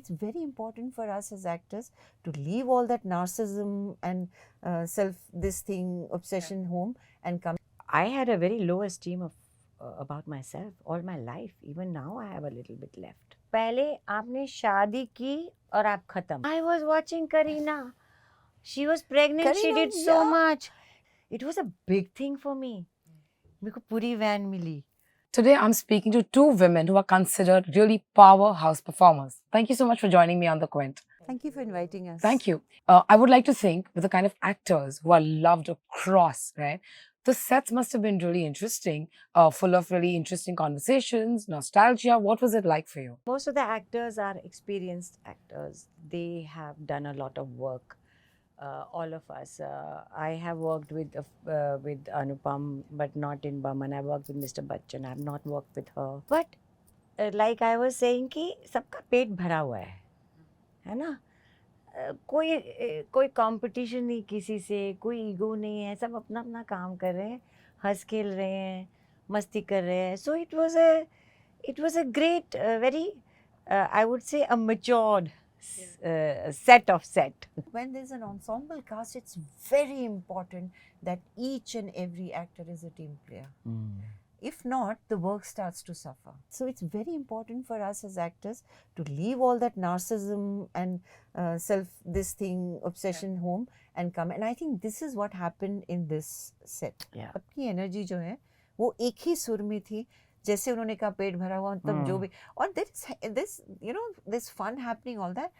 it's very important for us as actors to leave all that narcissism and obsession home and come. I had a very low esteem of about myself all my life. Even now, I have a little bit left. पहले आपने शादी की और आप खत्म. I was watching Kareena. She was pregnant. She did so much. It was a big thing for me. मेरे को पूरी वैन मिली. Today, I'm speaking to two women who are considered really powerhouse performers. Thank you so much for joining me on The Quint. Thank you for inviting us. Thank you. I would like to think with the kind of actors who are loved across, right? The sets must have been really interesting, full of really interesting conversations, nostalgia. What was it like for you? Most of the actors are experienced actors. They have done a lot of work. All of us. I have worked with Anupam, but not in Baman. I worked with Mr. Bachchan. I have not worked with her. But like I was saying कि सबका पेट भरा हुआ है ना? कोई competition नहीं किसी से, कोई ईगो नहीं है, सब अपना अपना काम कर रहे हैं, हंस खेल रहे हैं, मस्ती कर रहे हैं. So it was a great, very, I would say, a matured set. When there's an ensemble cast, it's very important that each and every actor is a team player. If not, the work starts to suffer. So it's very important for us as actors to leave all that narcissism and obsession home and come. And I think this is what happened in this set. अपनी energy जो है वो एक ही सुर में थी. जैसे उन्होंने कहा पेट भरा हुआ तब जो भी और this fun happening, all that,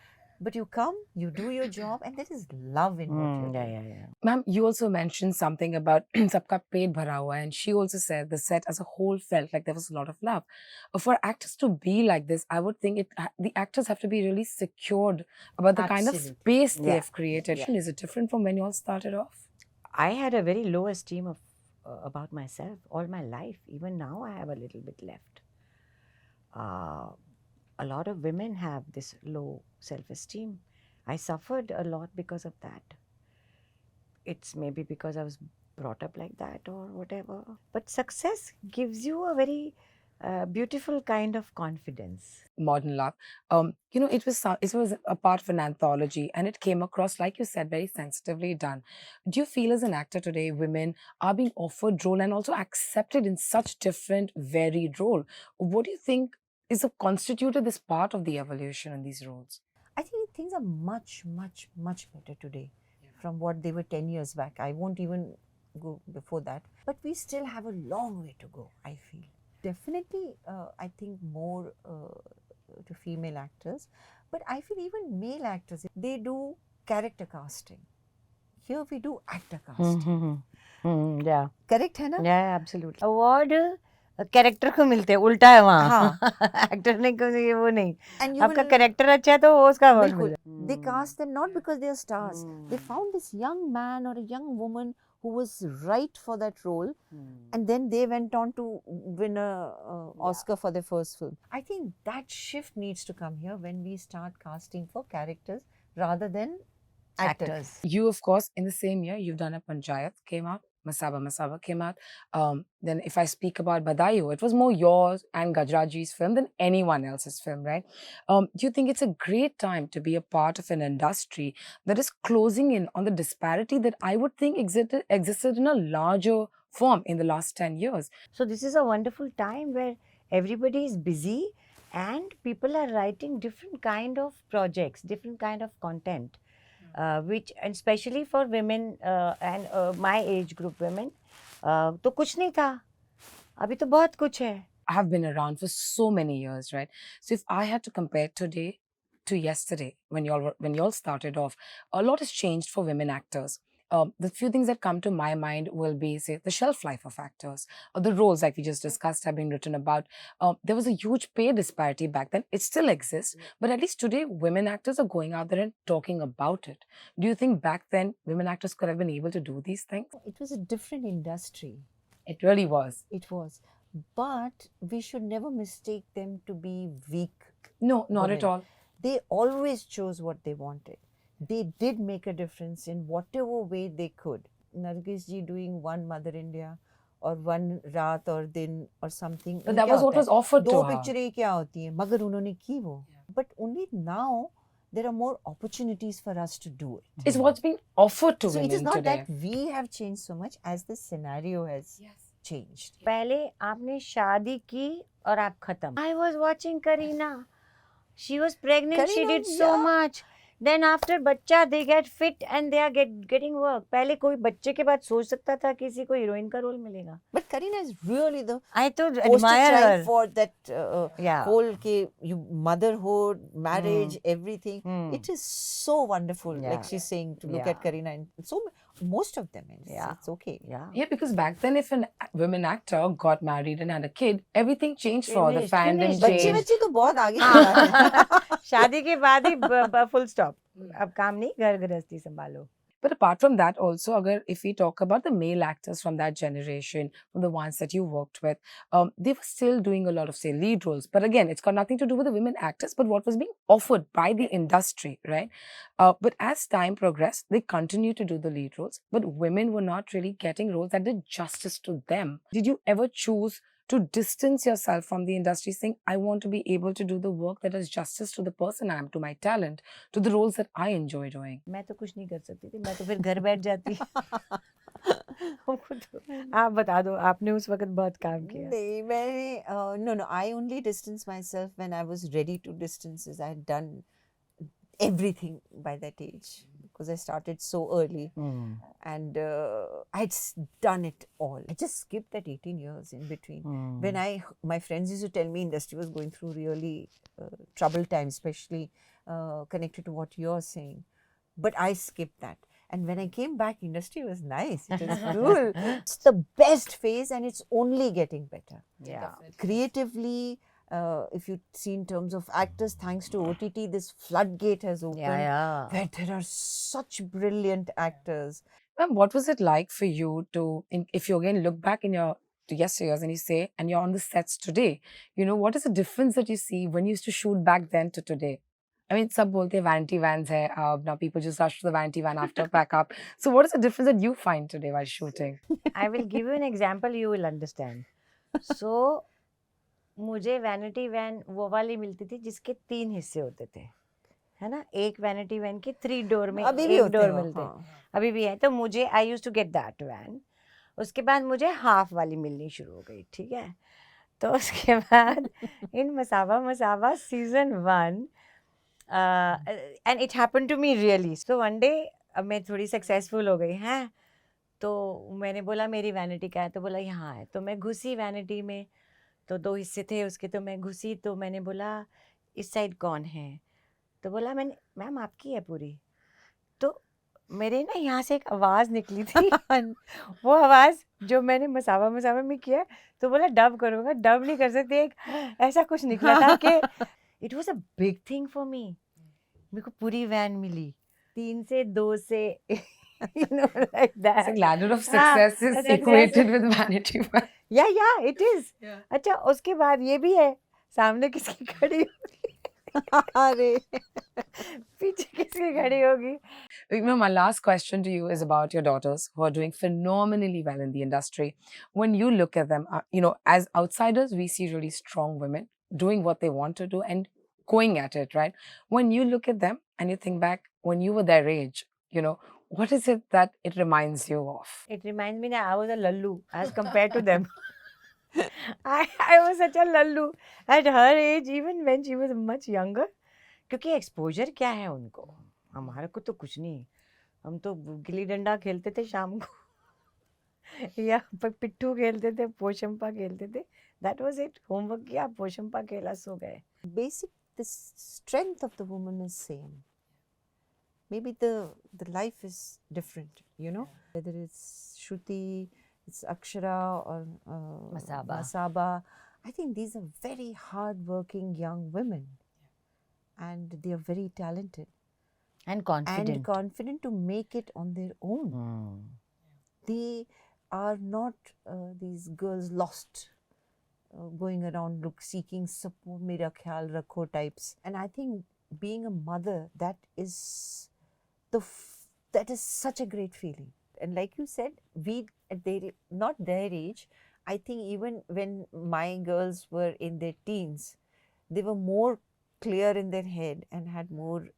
but you come, you do your job, and there is love in what you're doing. Ma'am, you also mentioned something about sabka pet bhara hua, and she also said the set as a whole felt like there was a lot of love. For actors to be like this, I would think the actors have to be really secured about the kind of space they have created. Is it different from when you all started off? I had a very low esteem of about myself all my life. Even now, I have a little bit left. A lot of women have this low self-esteem. I suffered a lot because of that. It's maybe because I was brought up like that or whatever. But success gives you a very beautiful kind of confidence. Modern love. It was a part of an anthology, and it came across, like you said, very sensitively done. Do you feel as an actor today, women are being offered role and also accepted in such different, varied role? What do you think is constituted this part of the evolution in these roles? I think things are much, much, much better today from what they were 10 years back. I won't even go before that. But we still have a long way to go, I feel. Definitely, I think more to female actors. But I feel even male actors, they do character casting. Here we do actor casting. Yeah. Correct है ना? Yeah, absolutely. Award character को मिलते हैं, उल्टा है वहाँ. Actor ने वो नहीं. आपका कैरेक्टर अच्छा है तो उसका अवार्ड मिलेगा. They cast them not because they are stars. They found this young man or a young woman who was right for that role, and then they went on to win a Oscar for their first film. I think that shift needs to come here when we start casting for characters rather than actors. You, of course, in the same year, you've done a Panchayat, came out. Masaba came out. Then if I speak about Badayu, it was more yours and Gajraji's film than anyone else's film, right? Do you think it's a great time to be a part of an industry that is closing in on the disparity that I would think existed in a larger form in the last 10 years? So this is a wonderful time where everybody is busy and people are writing different kind of projects, different kind of content. Which, and especially for women and my age group women, तो कुछ नहीं था, अभी तो बहुत कुछ है. I have been around for so many years, right? So if I had to compare today to yesterday, when y'all started off, a lot has changed for women actors. The few things that come to my mind will be, say, the shelf life of actors, or the roles like we just discussed have been written about. There was a huge pay disparity back then. It still exists, but at least today, women actors are going out there and talking about it. Do you think back then, women actors could have been able to do these things? It was a different industry. It really was. It was. But we should never mistake them to be weak. No, not at all. They always chose what they wanted. They did make a difference in whatever way they could. Nargis ji doing One Mother India, or one रात और दिन or something. But that was what was offered to दो her. पिक्चरें क्या होती हैं मगर उन्होंने की वो. But only now there are more opportunities for us to do it. It's what's being offered to So women it is not today. that we have changed so much as the scenario has changed. पहले आपने शादी की और आप खत्म. I was watching Kareena. She was pregnant. She Kareena, did so much. Then after बच्चा they get fit and they are getting work. पहले कोई बच्चे के बाद सोच सकता था किसी को हीरोइन का रोल मिलेगा. But Kareena is really the I तो poster admire child her. for that Yeah. whole motherhood, marriage, everything. Hmm. It is so wonderful. Yeah. Like she's saying to look Yeah. at Kareena, and so most of them. Yeah. It's okay. Yeah. Yeah, because back then, if a women actor got married and had a kid, everything changed for her. The Finished, fandom finished. बच्चे changed. बच्चे तो बहुत आगे चला है. शादी के बाद ही full stop. अब काम नहीं घर गृहस्थी संभालो. But apart from that, also, if we talk about the male actors from that generation, from the ones that you worked with, they were still doing a lot of, say, lead roles. But again, it's got nothing to do with the women actors, but what was being offered by the industry, right? But as time progressed, they continued to do the lead roles, but women were not really getting roles that did justice to them. Did you ever choose to distance yourself from the industry, saying, I want to be able to do the work that does justice to the person I am, to my talent, to the roles that I enjoy doing? मैं तो कुछ नहीं कर सकती थी. मैं तो फिर घर बैठ जाती. आप बता दो आपने उस वक्त बहुत काम किया. नहीं मैंने no I only distanced myself when I was ready to distance. I had done everything by that age because I started so early. And I had done it all. I just skipped that 18 years in between. When my friends used to tell me industry was going through really troubled times, especially connected to what you're saying. But I skipped that. And when I came back, industry was nice. It was cool. It's the best phase and it's only getting better. Yeah. Creatively, if you see in terms of actors, thanks to OTT, this floodgate has opened. Yeah. Where there are such brilliant actors. Ma'am, what was it like for you to, if you again look back in your to yesteryears and you say, and you're on the sets today, what is the difference that you see when you used to shoot back then to today? I mean, sab bolte hain, vanity vans hai, now people just rush to the vanity van after pack up. So what is the difference that you find today while shooting? I will give you an example, you will understand. So, मुझे vanity van वो वाली मिलती थी जिसके 3 हिस्से होते थे, है ना. एक वैनिटी वैन के 3 डोर में अभी भी एक होते डोर हैं, मिलते हैं. हाँ. अभी भी है. तो मुझे I used to get that van. उसके बाद मुझे हाफ वाली मिलनी शुरू हो गई. ठीक है. तो उसके बाद in Masaba Masaba season 1 and it happen to me really. So one day अब मैं थोड़ी सक्सेसफुल हो गई हैं, तो मैंने बोला मेरी वैनिटी का है, तो बोला यहाँ है. तो मैं घुसी वैनिटी में, तो 2 हिस्से थे उसके. तो मैं घुसी तो मैंने बोला इस साइड कौन है, तो बोला मैंने मैम आपकी है पूरी. तो मेरे ना यहाँ से एक आवाज़ निकली थी. वो आवाज़ जो मैंने मसाबा मसाबा में किया, तो बोला डब करूँगा. डब नहीं कर सकते. एक ऐसा कुछ निकला था कि it was a big thing for me. मेरे को पूरी वैन मिली 3 से 2 से like that. So ladder of success is equated with vanity van. Yeah, it is. अच्छा, उसके बाद ये भी है, सामने किसकी खड़ी होगी, अरे पीछे किसकी खड़ी होगी. My last question to you is about your daughters who are doing phenomenally well in the industry. When you look at them, as outsiders, we see really strong women doing what they want to do and going at it, right? When you look at them and you think back when you were their age, what is it that it reminds you of? It reminds me that I was a lallu as compared to them. I was such a lallu at her age, even when she was much younger. क्योंकि exposure क्या है उनको, हमारे को तो कुछ नहीं. हम तो गिल्ली डंडा खेलते थे शाम को या पिट्ठू खेलते थे, पोशंपा खेलते थे. That was it. होमवर्क किया, पोशंपा खेला, सो गए. Basic, the strength of the woman is same. Maybe the life is different, whether it's Shruti, it's Akshara or Masaba. I think these are very hard-working young women, and they are very talented and confident to make it on their own. They are not these girls lost, going around seeking support, mera khayal rakho types. And I think being a mother, that is such a great feeling. And like you said, we at their not their age, I think even when my girls were in their teens, they were more clear in their head and had more,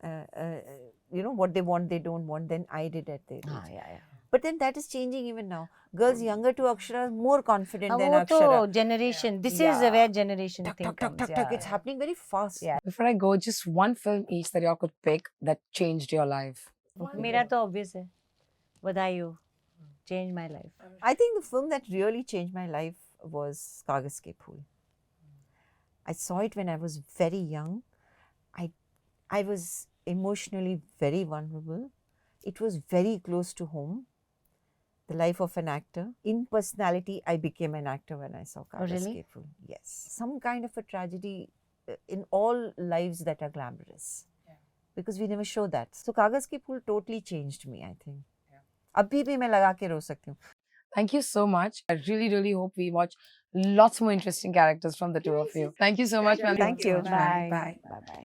what they want, they don't want than I did at their age. yeah. But then that is changing even now. Girls younger to Akshara are more confident than वो तो Akshara. generation. This is Yeah. where generation Tuck, thing tuck, tuck, comes. tuck, tuck. It's happening very fast. Yeah. Before I go, just one film each that y'all could pick that changed your life. मेरा तो obvious है. बधाई changed my life. I think the film that really changed my life was Kaagaz Ke Phool. I saw it when I was very young. I was emotionally very vulnerable. It was very close to home. The life of an actor. In personality, I became an actor when I saw Kaagaz really? Ke Phool. Yes. Some kind of a tragedy in all lives that are glamorous. Yeah. Because we never show that. So Kaagaz Ke Phool totally changed me, I think. अभी भी मैं लगा के रो सकती हूँ. Thank you so much. I really, really hope we watch lots more interesting characters from the two of you. Thank you so much, ma'am. Thank you. Bye. Bye. Bye.